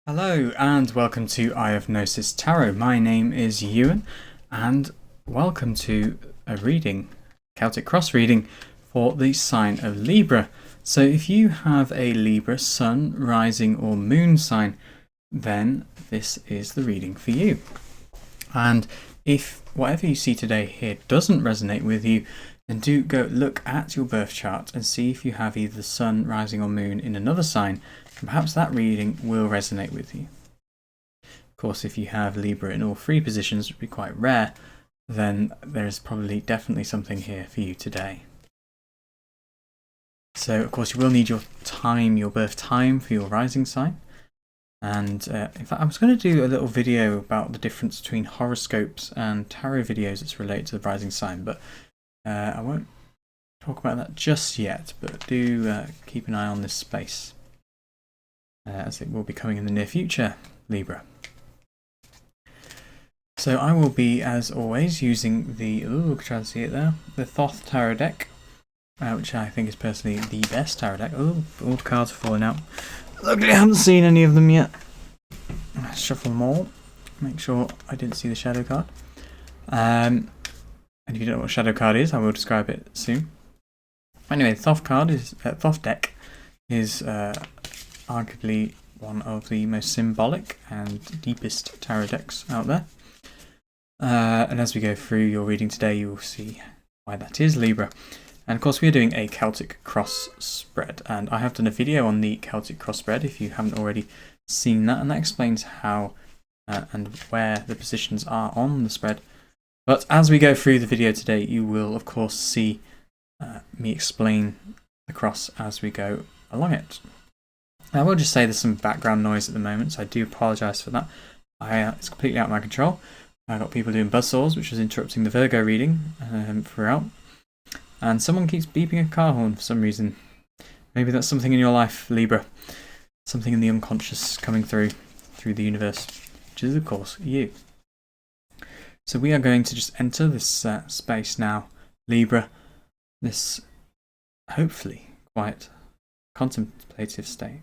Hello and welcome to Eye of Gnosis Tarot. My name is Ewan and welcome to a reading, Celtic Cross reading for the sign of Libra. So if you have a Libra Sun, Rising or Moon sign, then this is the reading for you. And if whatever you see today here doesn't resonate with you, then do go look at your birth chart and see if you have either the Sun, Rising or Moon in another sign. And perhaps that reading will resonate with you. Of course, if you have Libra in all three positions, which would be quite rare, then there is probably definitely something here for you today. So, of course, you will need your time, your birth time for your rising sign. And in fact, I was going to do a little video about the difference between horoscopes and tarot videos that's related to the rising sign, but I won't talk about that just yet, but do keep an eye on this space, as it will be coming in the near future, Libra. So I will be, as always, using the, try to see it there, the Thoth Tarot deck, which I think is personally the best tarot deck. Oh, all the cards are falling out. Luckily I haven't seen any of them yet. Let's shuffle them all, make sure I didn't see the shadow card. And if you don't know what shadow card is, I will describe it soon. Anyway, the Thoth deck is arguably one of the most symbolic and deepest tarot decks out there. And as we go through your reading today, you will see why that is, Libra. And of course, we are doing a Celtic Cross spread, and I have done a video on the Celtic Cross spread if you haven't already seen that, and that explains how and where the positions are on the spread. But as we go through the video today, you will of course see me explain the cross as we go along it. I will just say there's some background noise at the moment, so I do apologise for that. It's completely out of my control. I've got people doing buzzsaws, which is interrupting the Virgo reading throughout. And someone keeps beeping a car horn for some reason. Maybe that's something in your life, Libra. Something in the unconscious coming through the universe, which is of course you. So we are going to just enter this space now, Libra. This hopefully quite contemplative state.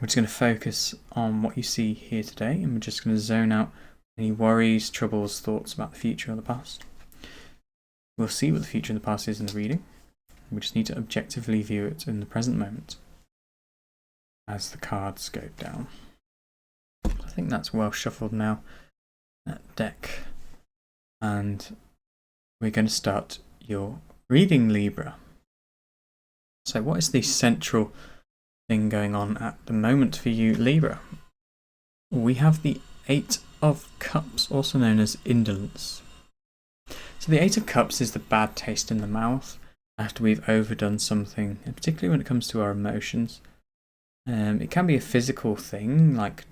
We're just going to focus on what you see here today, and we're just going to zone out any worries, troubles, thoughts about the future or the past. We'll see what the future and the past is in the reading. We just need to objectively view it in the present moment as the cards go down. I think that's well shuffled now, that deck. And we're going to start your reading, Libra. So what is the central thing going on at the moment for you, Libra? We have the Eight of Cups, also known as indolence. So the Eight of Cups is the bad taste in the mouth after we've overdone something, and particularly when it comes to our emotions. It can be a physical thing like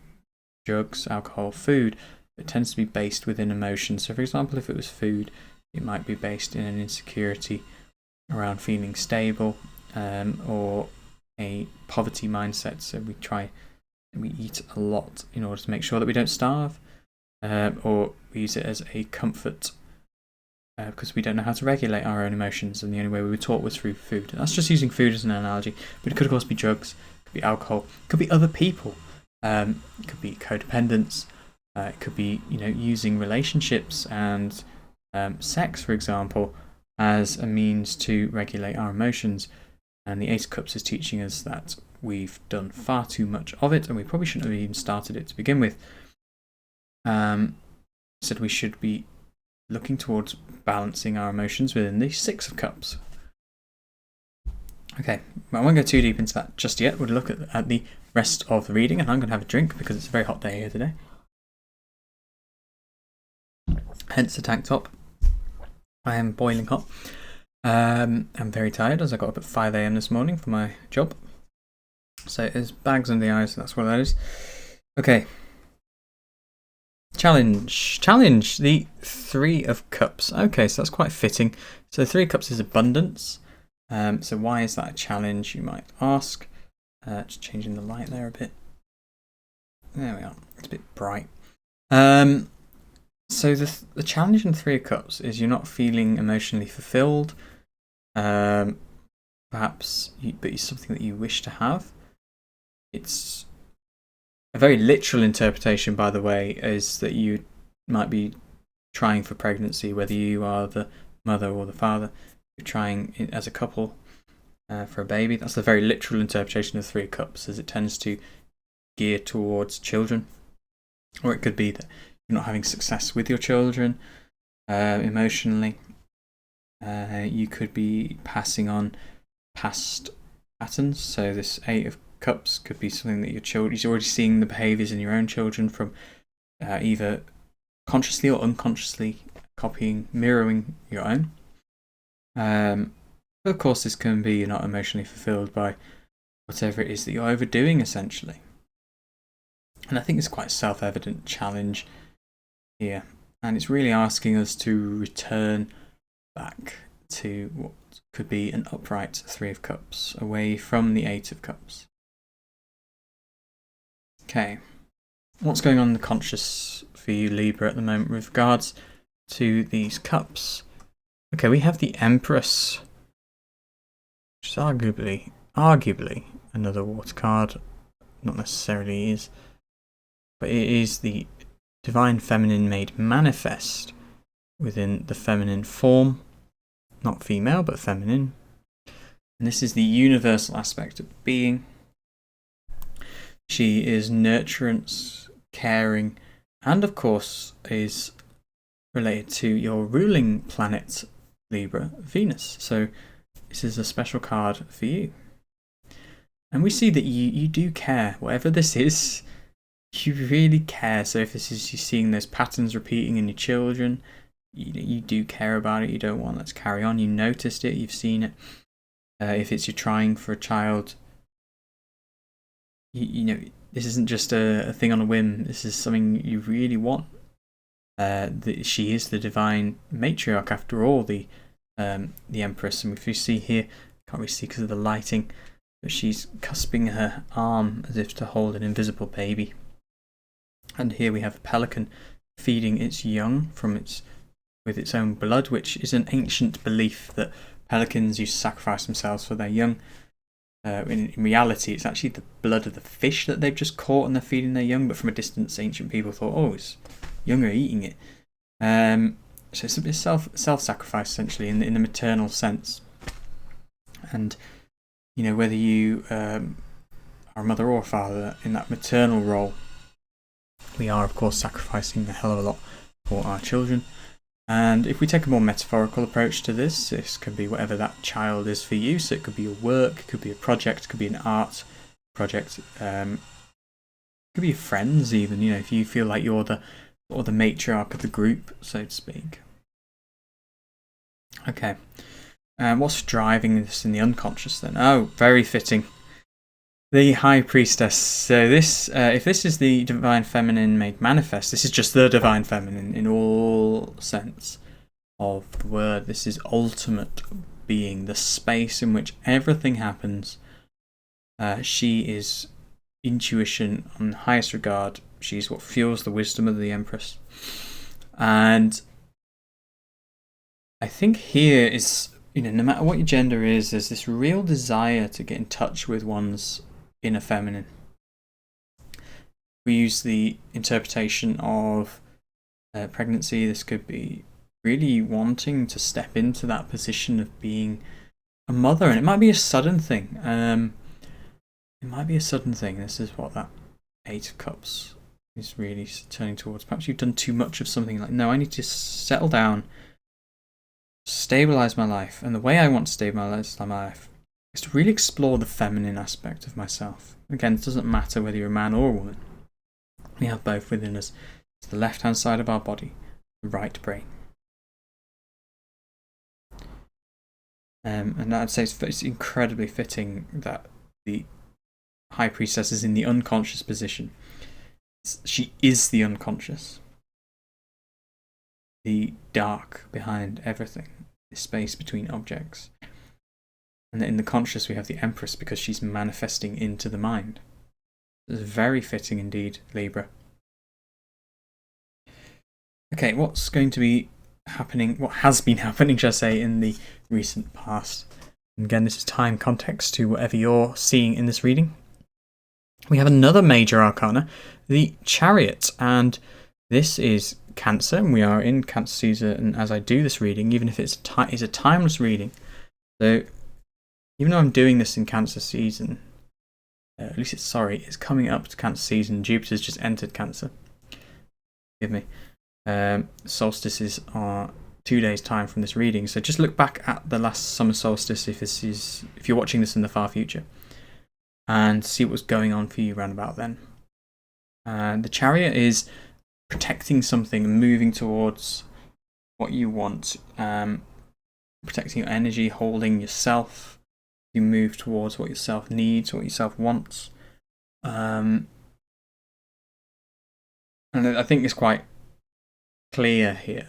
drugs, alcohol, food. It tends to be based within emotions. So for example, if it was food, it might be based in an insecurity around feeling stable, or a poverty mindset. So we eat a lot in order to make sure that we don't starve, or we use it as a comfort because we don't know how to regulate our own emotions, and the only way we were taught was through food. And that's just using food as an analogy, but it could of course be drugs, it could be alcohol, it could be other people, it could be codependence, it could be using relationships and sex, for example, as a means to regulate our emotions. And the Ace of Cups is teaching us that we've done far too much of it, and we probably shouldn't have even started it to begin with. So we should be looking towards balancing our emotions within the Six of Cups. Okay, I won't go too deep into that just yet. We'll look at the rest of the reading, and I'm going to have a drink because it's a very hot day here today. Hence the tank top. I am boiling hot. I'm very tired as I got up at 5 AM this morning for my job. So there's bags under the eyes, that's what that is. Okay. Challenge, the Three of Cups. Okay, so that's quite fitting. So Three of Cups is abundance. So why is that a challenge, you might ask? Just changing the light there a bit. There we are. It's a bit bright. So the challenge in Three of Cups is you're not feeling emotionally fulfilled. Perhaps, but it's something that you wish to have. It's A very literal interpretation, by the way, is that you might be trying for pregnancy, whether you are the mother or the father. You're trying as a couple for a baby. That's the very literal interpretation of the Three of Cups, as it tends to gear towards children. Or it could be that you're not having success with your children emotionally. You could be passing on past patterns. So this Eight of Cups could be something that you're already seeing the behaviours in your own children from either consciously or unconsciously mirroring your own. But of course, this can be you're not emotionally fulfilled by whatever it is that you're overdoing, essentially. And I think it's quite a self-evident challenge here. And it's really asking us to return back to what could be an upright Three of Cups, away from the Eight of Cups. Okay, what's going on in the conscious for you, Libra, at the moment with regards to these cups? Okay, we have the Empress, which is arguably another water card. Not necessarily is, but it is the Divine Feminine made manifest within the feminine form. Not female, but feminine. And this is the universal aspect of being. She is nurturance, caring, and of course is related to your ruling planet, Libra, Venus. So this is a special card for you. And we see that you do care. Whatever this is, you really care. So if this is you seeing those patterns repeating in your children, you do care about it. You don't want that to carry on. You noticed it. You've seen it. If it's you're trying for a child, you know, this isn't just a thing on a whim. This is something you really want. She is the divine matriarch, after all, the Empress. And if you see here, can't really see because of the lighting, but she's cusping her arm as if to hold an invisible baby. And here we have a pelican feeding its young with its own blood, which is an ancient belief that pelicans used to sacrifice themselves for their young. In reality, it's actually the blood of the fish that they've just caught and they're feeding their young, but from a distance, ancient people thought, oh, it's young are eating it. So it's a bit self-sacrifice, essentially, in the maternal sense. And, you know, whether you are a mother or a father, in that maternal role, we are, of course, sacrificing a hell of a lot for our children. And if we take a more metaphorical approach to this, this could be whatever that child is for you. So it could be a work, it could be a project, it could be an art project, it could be your friends even, you know, if you feel like you're the matriarch of the group, so to speak. Okay, what's driving this in the unconscious then? Oh, very fitting. The High Priestess. So this, if this is the Divine Feminine made manifest, this is just the Divine Feminine in all sense of the word. This is ultimate being, the space in which everything happens. She is intuition on the highest regard. She's what fuels the wisdom of the Empress. And I think here is, you know, no matter what your gender is, there's this real desire to get in touch with one's inner feminine. We use the interpretation of pregnancy. This could be really wanting to step into that position of being a mother, and it might be a sudden thing. This is what that Eight of Cups is really turning towards. Perhaps you've done too much of something. Like, no, I need to settle down, stabilize my life, and the way I want to stabilize my life is to really explore the feminine aspect of myself. Again, it doesn't matter whether you're a man or a woman. We have both within us. It's the left-hand side of our body, the right brain. And I'd say it's incredibly fitting that the High Priestess is in the unconscious position. She is the unconscious. The dark behind everything, the space between objects. And in the conscious we have the Empress because she's manifesting into the mind. It's very fitting indeed, Libra. Okay, what's going to be happening, what has been happening, shall I say, in the recent past? And again, this is time context to whatever you're seeing in this reading. we have another major arcana, the Chariot, and this is Cancer, and we are in Cancer season. And as I do this reading, even if it's a timeless reading, so even though I'm doing this in Cancer season, at least it's coming up to Cancer season. Jupiter's just entered Cancer. Forgive me. Solstices are 2 days' time from this reading, so just look back at the last summer solstice if you're watching this in the far future, and see what was going on for you around about then. The Chariot is protecting something and moving towards what you want, protecting your energy, holding yourself. You move towards what yourself needs, what yourself wants. And I think it's quite clear here.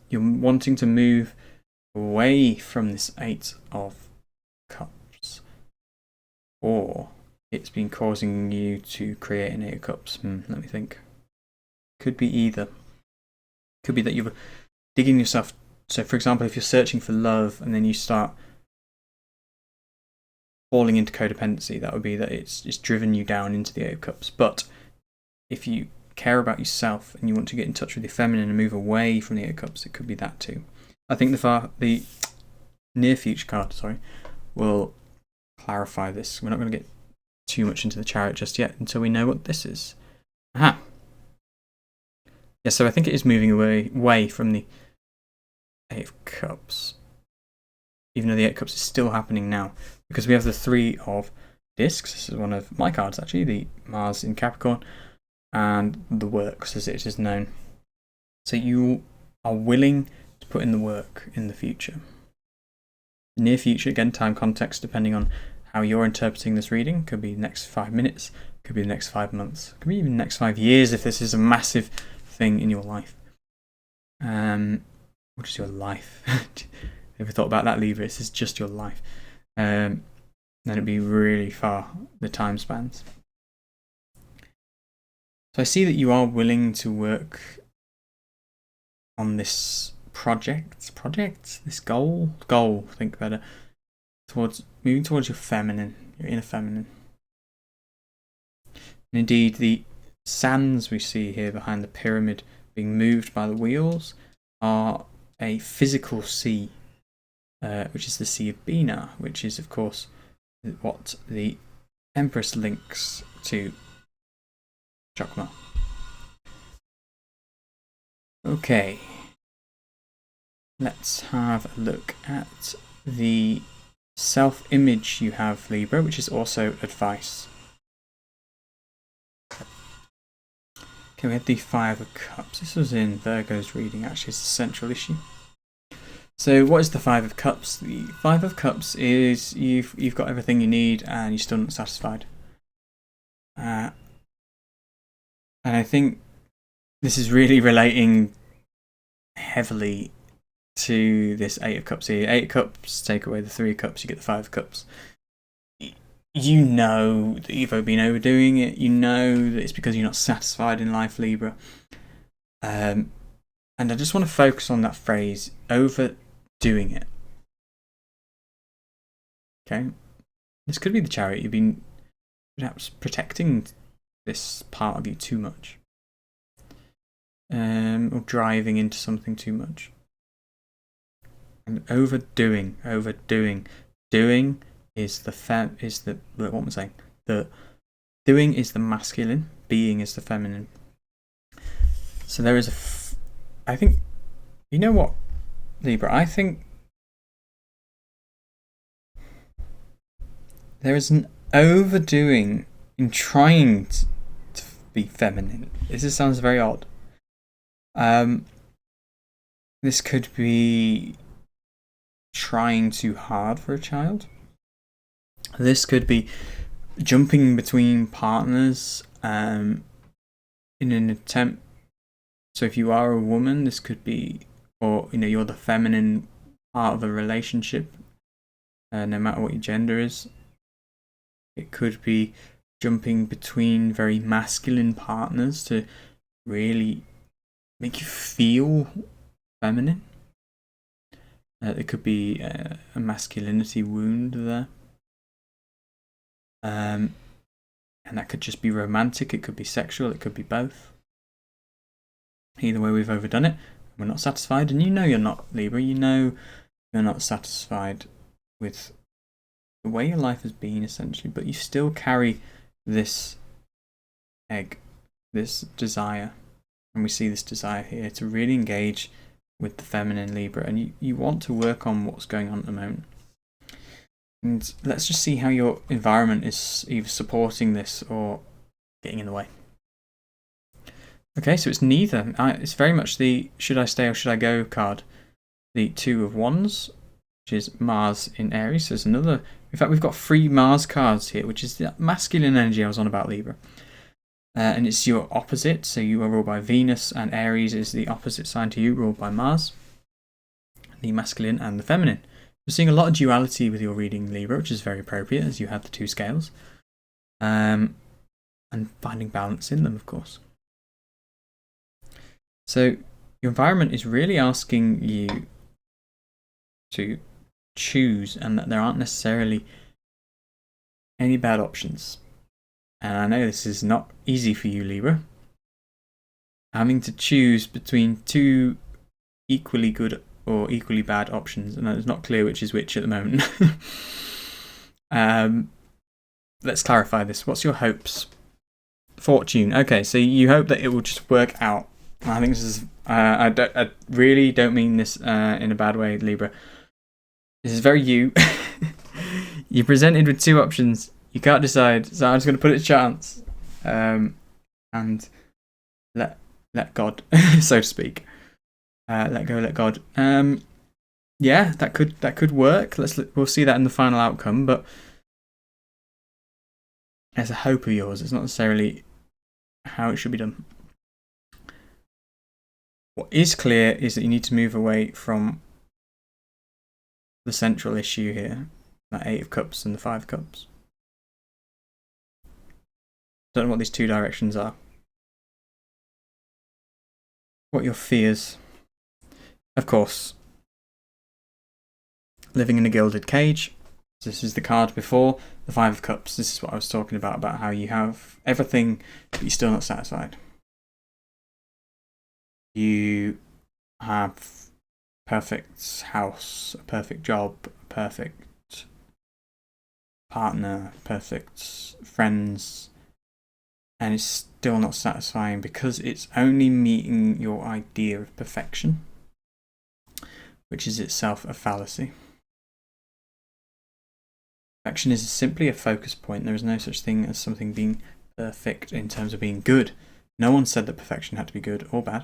You're wanting to move away from this Eight of Cups, or it's been causing you to create an Eight of Cups. Let me think. Could be either. Could be that you're digging yourself. So, for example, if you're searching for love and then you start falling into codependency, that would be that it's driven you down into the Eight of Cups. But if you care about yourself and you want to get in touch with your feminine and move away from the Eight of Cups, it could be that too. I think the near future card, will clarify this. We're not going to get too much into the Chariot just yet until we know what this is. Aha. Yeah, so I think it is moving away from the Eight of Cups, even though the Eight of Cups is still happening now, because we have the Three of Discs. This is one of my cards, actually, the Mars in Capricorn, and the Works, as it is known. So you are willing to put in the work in the future. Near future, again, time context, depending on how you're interpreting this reading, could be the next 5 minutes, could be the next 5 months, could be even the next 5 years if this is a massive thing in your life. What is your life? Ever thought about that, Libra? This is just your life. Then it'd be really far, the time spans. So I see that you are willing to work on this this goal, think better, moving towards your feminine, your inner feminine. And indeed, the sands we see here behind the pyramid being moved by the wheels are a physical sea, which is the Sea of Bina, which is, of course, what the Empress links to Chakma. Okay, let's have a look at the self-image you have, Libra, which is also advice. Okay, we had the Five of Cups. This was in Virgo's reading, actually. It's the central issue. So what is the Five of Cups? The Five of Cups is you've got everything you need and you're still not satisfied. And I think this is really relating heavily to this Eight of Cups here. Eight of Cups, take away the Three of Cups, you get the Five of Cups. You know that you've been overdoing it. You know that it's because you're not satisfied in life, Libra. And I just want to focus on that phrase, overdoing it. Okay? This could be the Chariot. You've been perhaps protecting this part of you too much. Or driving into something too much. And overdoing. Doing is the what am I saying? The doing is the masculine, being is the feminine. So there is I think, you know what, Libra, I think there is an overdoing in trying to be feminine. This sounds very odd. This could be trying too hard for a child. This could be jumping between partners in an attempt. So if you are a woman, this could be, or you're the feminine part of a relationship, no matter what your gender is. It could be jumping between very masculine partners to really make you feel feminine. There could be a masculinity wound there. And that could just be romantic, it could be sexual, it could be both. Either way, we've overdone it. We're not satisfied, and you know you're not, Libra. You know you're not satisfied with the way your life has been, essentially, but you still carry this egg, this desire. And we see this desire here to really engage with the feminine, Libra, and you want to work on what's going on at the moment. And let's just see how your environment is either supporting this or getting in the way. Okay, so it's neither. It's very much the should I stay or should I go card. The Two of Wands, which is Mars in Aries. So there's another. In fact, we've got 3 Mars cards here, which is the masculine energy I was on about, Libra. And it's your opposite. So you are ruled by Venus, and Aries is the opposite sign to you, ruled by Mars. The masculine and the feminine. We're seeing a lot of duality with your reading, Libra, which is very appropriate as you have the 2 scales. And finding balance in them, of course. So your environment is really asking you to choose, and that there aren't necessarily any bad options. And I know this is not easy for you, Libra. Having to choose between 2 equally good or equally bad options, and it's not clear which is which at the moment. Let's clarify this. What's your hopes? Fortune. Okay, so you hope that it will just work out. I think this is. I really don't mean this in a bad way, Libra. This is very you. You're presented with 2 options. You can't decide, so I'm just going to put it a chance, and let God, so to speak. Let go, let God. Yeah, that could work. We'll see that in the final outcome, but as a hope of yours, it's not necessarily how it should be done. What is clear is that you need to move away from the central issue here, that 8 of Cups and the 5 of Cups. Don't know what these 2 directions are. What are your fears? Of course, living in a gilded cage. This is the card before the 5 of Cups. This is what I was talking about how you have everything, but you're still not satisfied. You have a perfect house, a perfect job, a perfect partner, perfect friends, and it's still not satisfying because it's only meeting your idea of perfection, which is itself a fallacy. Perfection is simply a focus point. There is no such thing as something being perfect in terms of being good. No one said that perfection had to be good or bad.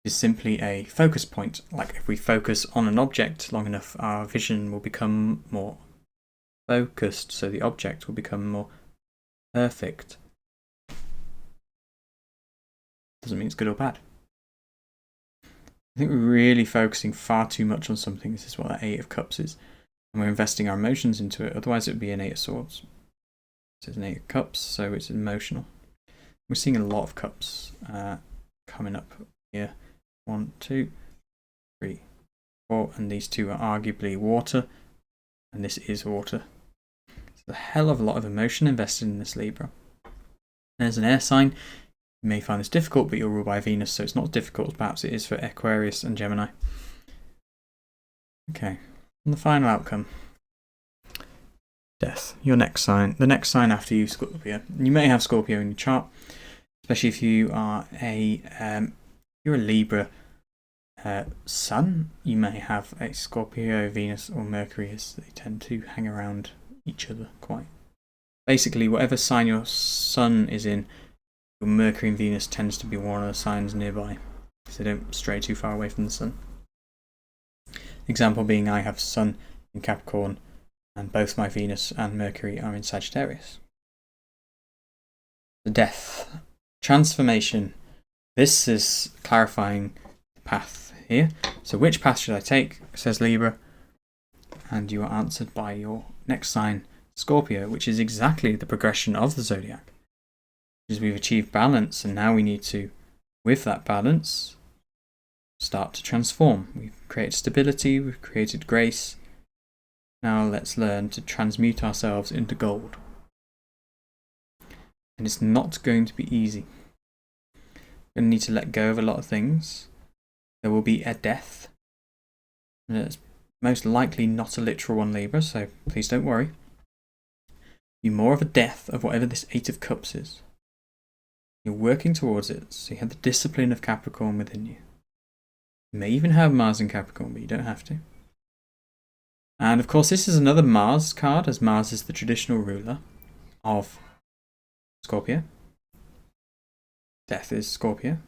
It is simply a focus point. Like if we focus on an object long enough, our vision will become more focused, so the object will become more perfect. Doesn't mean it's good or bad. I think we're really focusing far too much on something. This is what that 8 of Cups is. And we're investing our emotions into it. Otherwise it would be an 8 of Swords. So it's an 8 of Cups, so it's emotional. We're seeing a lot of cups coming up here. 1, 2, 3, 4. And these 2 are arguably water. And this is water. There's a hell of a lot of emotion invested in this, Libra. There's an air sign. You may find this difficult, but you're ruled by Venus, so it's not as difficult as perhaps it is for Aquarius and Gemini. Okay, and the final outcome. Death. Your next sign. The next sign after you, Scorpio. You may have Scorpio in your chart, especially if you are you're a Libra Sun. You may have a Scorpio, Venus, or Mercury, as they tend to hang around each other quite. Basically, whatever sign your Sun is in, your Mercury and Venus tends to be one of the signs nearby, so they don't stray too far away from the Sun. Example being, I have Sun in Capricorn, and both my Venus and Mercury are in Sagittarius. The death. Transformation. This is clarifying the path here. So which path should I take, says Libra, and you are answered by your next sign, Scorpio, which is exactly the progression of the zodiac. Because we've achieved balance, and now we need to, with that balance, start to transform. We've created stability, we've created grace. Now let's learn to transmute ourselves into gold. And it's not going to be easy. You're going to need to let go of a lot of things. There will be a death. And it's most likely not a literal one, Libra, so please don't worry. Be more of a death of whatever this Eight of Cups is. You're working towards it, so you have the discipline of Capricorn within you. You may even have Mars in Capricorn, but you don't have to. And of course, this is another Mars card, as Mars is the traditional ruler of Scorpio. Death is Scorpio.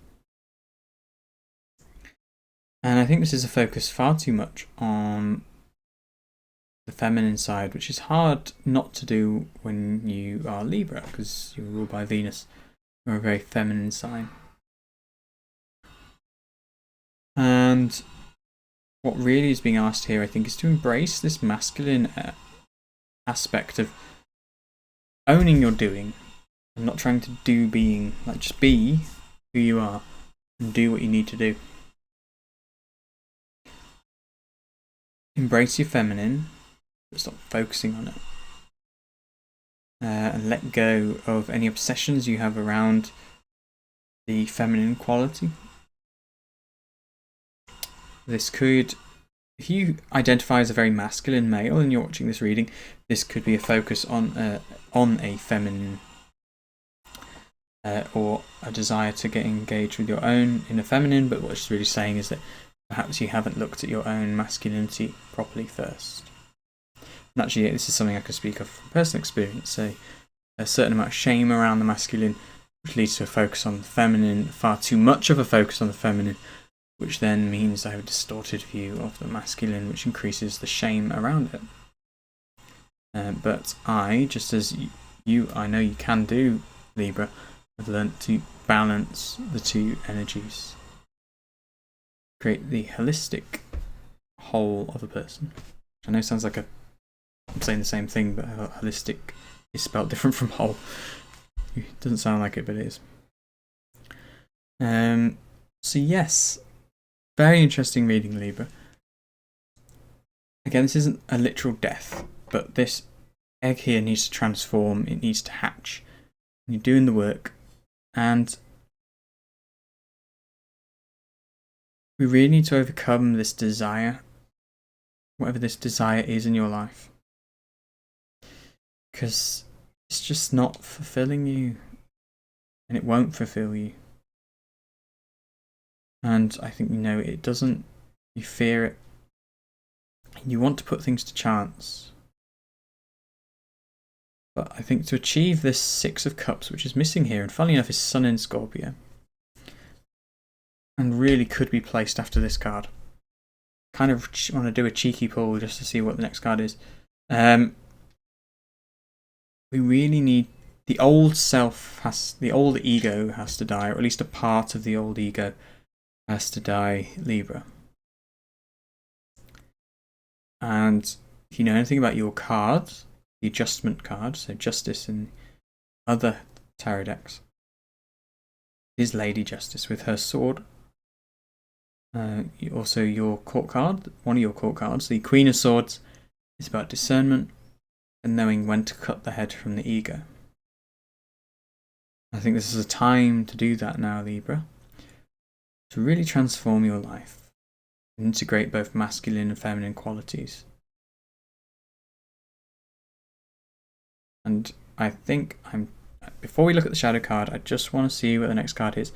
And I think this is a focus far too much on the feminine side, which is hard not to do when you are Libra, because you're ruled by Venus. You're a very feminine sign. And what really is being asked here, I think, is to embrace this masculine aspect of owning your doing and not trying to do being. Like, just be who you are and do what you need to do. Embrace your feminine, but stop focusing on it. And let go of any obsessions you have around the feminine quality. This could, if you identify as a very masculine male and you're watching this reading, this could be a focus on a feminine or a desire to get engaged with your own inner feminine, but what it's really saying is that perhaps you haven't looked at your own masculinity properly first. And actually, this is something I could speak of from personal experience. So, a certain amount of shame around the masculine, which leads to a focus on the feminine, far too much of a focus on the feminine, which then means I have a distorted view of the masculine, which increases the shame around it. But I, just as you, I know you can do, Libra, have learnt to balance the two energies. Create the holistic whole of a person. I know it sounds like I'm saying the same thing, but holistic is spelled different from whole. It doesn't sound like it, but it is. So yes, very interesting reading, Libra. Again, this isn't a literal death, but this egg here needs to transform, it needs to hatch. You're doing the work, and we really need to overcome this desire, whatever this desire is in your life. Because it's just not fulfilling you, and it won't fulfill you. And I think it doesn't, you fear it, you want to put things to chance. But I think to achieve this Six of Cups, which is missing here, and funnily enough is Sun in Scorpio, and really could be placed after this card. Kind of want to do a cheeky pull just to see what the next card is. We really need the old self the old ego has to die, or at least a part of the old ego has to die, Libra. And if you know anything about your cards, the adjustment card, so Justice in other tarot decks, is Lady Justice with her sword. Also your court card, one of your court cards, the Queen of Swords, is about discernment and knowing when to cut the head from the ego. I think this is a time to do that now, Libra. To really transform your life. Integrate both masculine and feminine qualities. And I think before we look at the shadow card, I just want to see what the next card is.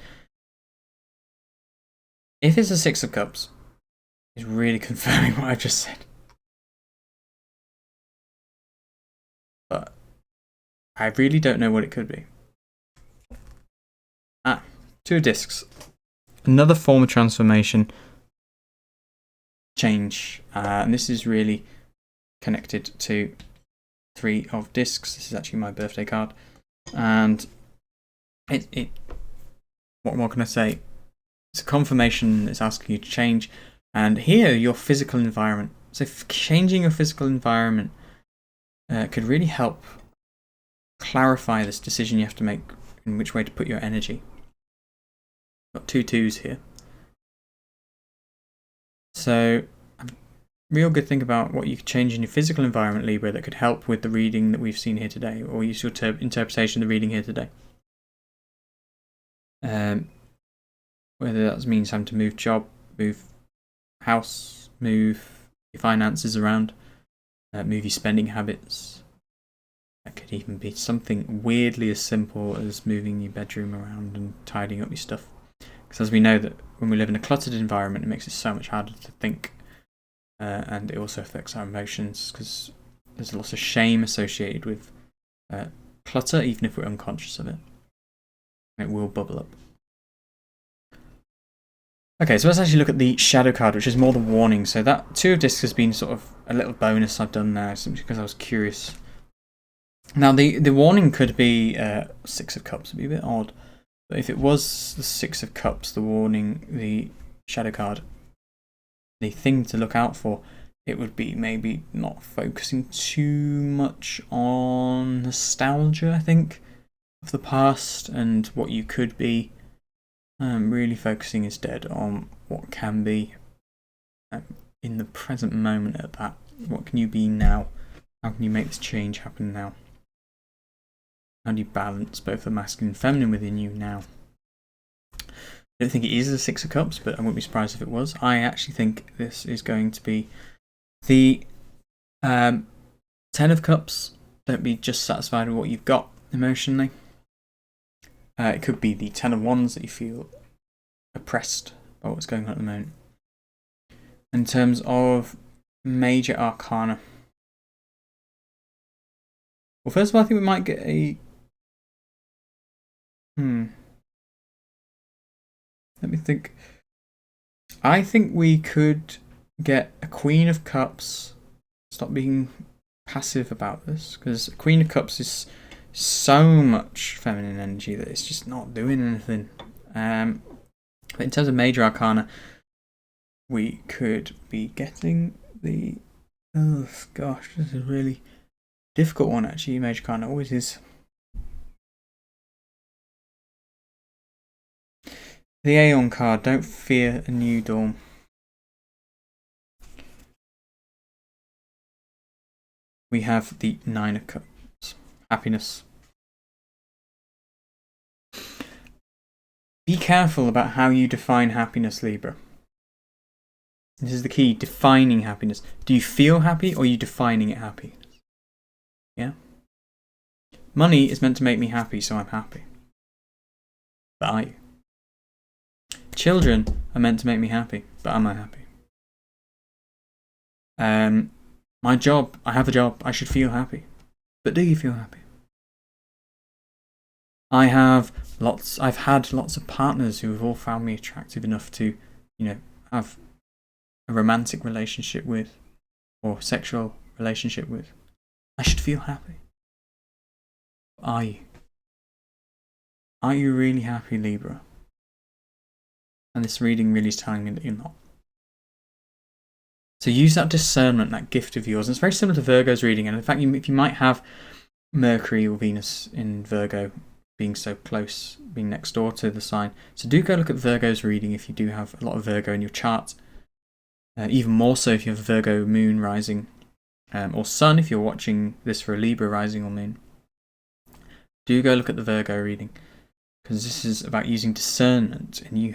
If it's a Six of Cups, it's really confirming what I've just said. But I really don't know what it could be. Two of Discs. Another form of transformation. Change. And this is really connected to Three of Discs. This is actually my birthday card. And what more can I say? It's a confirmation that's asking you to change. And here, your physical environment. So changing your physical environment could really help clarify this decision you have to make in which way to put your energy. Got 2 2s here. So a real good thing about what you could change in your physical environment, Libra, that could help with the reading that we've seen here today, or use your interpretation of the reading here today. Whether that means having to move job, move house, move your finances around, move your spending habits. That could even be something weirdly as simple as moving your bedroom around and tidying up your stuff. Because as we know that when we live in a cluttered environment, it makes it so much harder to think. And it also affects our emotions because there's lots of shame associated with clutter, even if we're unconscious of it. It will bubble up. Okay, so let's actually look at the shadow card, which is more the warning. So that Two of Discs has been sort of a little bonus I've done there, simply because I was curious. Now, the warning could be Six of Cups. Would be a bit odd. But if it was the Six of Cups, the warning, the shadow card, the thing to look out for, it would be maybe not focusing too much on nostalgia, I think, of the past and what you could be. Really focusing instead on what can be in the present moment at that. What can you be now? How can you make this change happen now? How do you balance both the masculine and feminine within you now? I don't think it is the Six of Cups, but I wouldn't be surprised if it was. I actually think this is going to be the 10 of Cups. Don't be just satisfied with what you've got emotionally. It could be the 10 of Wands that you feel oppressed by what's going on at the moment. In terms of major arcana, well, first of all, I think we might get a let me think. I think we could get a Queen of Cups. Stop being passive about this, because Queen of Cups is so much feminine energy that it's just not doing anything. But in terms of major arcana, we could be getting the... Oh gosh, this is a really difficult one actually. Major arcana always is. The Aeon card, don't fear a new dawn. We have the Nine of Cups, happiness. Be careful about how you define happiness, Libra. This is the key, defining happiness. Do you feel happy or are you defining it happy? Yeah? Money is meant to make me happy, so I'm happy. But are you? Children are meant to make me happy, but am I happy? My job, I have a job, I should feel happy. But do you feel happy? I've had lots of partners who have all found me attractive enough to, have a romantic relationship with, or sexual relationship with. I should feel happy. Are you? Are you really happy, Libra? And this reading really is telling me that you're not. So use that discernment, that gift of yours. And it's very similar to Virgo's reading. And in fact, if you might have Mercury or Venus in Virgo being so close, being next door to the sign. So do go look at Virgo's reading if you do have a lot of Virgo in your chart. Even more so if you have Virgo moon rising or sun if you're watching this for a Libra rising or moon. Do go look at the Virgo reading, because this is about using discernment, and you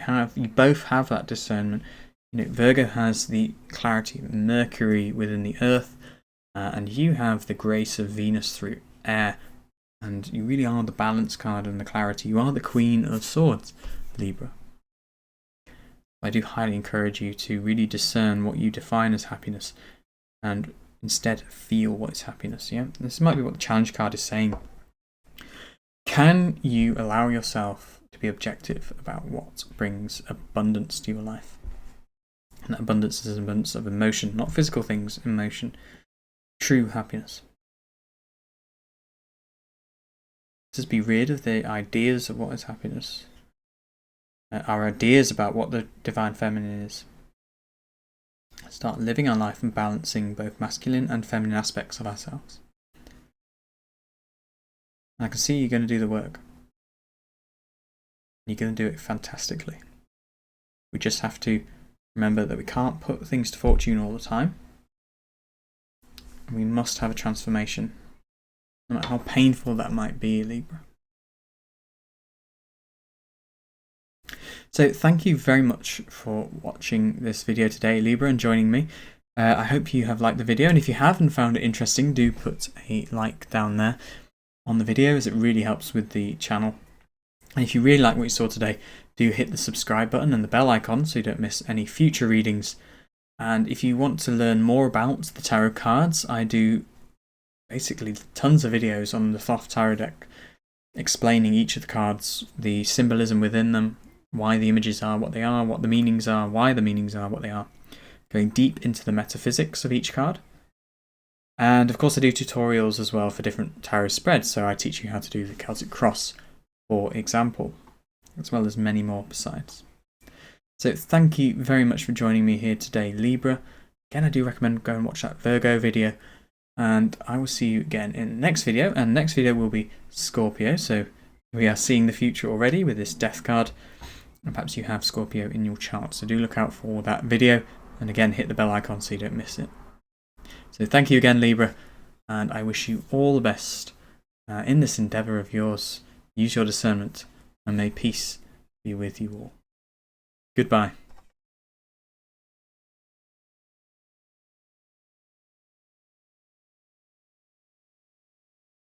both have that discernment. Virgo has the clarity of Mercury within the earth, and you have the grace of Venus through air, and you really are the balance card and the clarity. You are the Queen of Swords, Libra. I do highly encourage you to really discern what you define as happiness and instead feel what is happiness. Yeah, this might be what the challenge card is saying. Can you allow yourself to be objective about what brings abundance to your life? And that abundance is an abundance of emotion, not physical things, emotion, true happiness. Just be rid of the ideas of what is happiness, our ideas about what the divine feminine is. Start living our life and balancing both masculine and feminine aspects of ourselves. And I can see you're going to do the work. You're going to do it fantastically. We just have to remember that we can't put things to fortune all the time. And we must have a transformation, no matter how painful that might be, Libra. So thank you very much for watching this video today, Libra, and joining me. I hope you have liked the video, and if you have and found it interesting, do put a like down there on the video, as it really helps with the channel. And if you really like what you saw today, do hit the subscribe button and the bell icon so you don't miss any future readings. And if you want to learn more about the tarot cards, I do basically tons of videos on the Thoth Tarot deck, explaining each of the cards, the symbolism within them, why the images are what they are, what the meanings are, why the meanings are what they are, going deep into the metaphysics of each card. And of course I do tutorials as well for different tarot spreads, so I teach you how to do the Celtic Cross, for example, as well as many more besides. So thank you very much for joining me here today, Libra. Again, I do recommend go and watch that Virgo video, and I will see you again in the next video, and next video will be Scorpio. So we are seeing the future already with this Death card, and perhaps you have Scorpio in your chart, so do look out for that video, and again hit the bell icon so you don't miss it. So thank you again, Libra, and I wish you all the best in this endeavour of yours. Use your discernment, and may peace be with you all. Goodbye.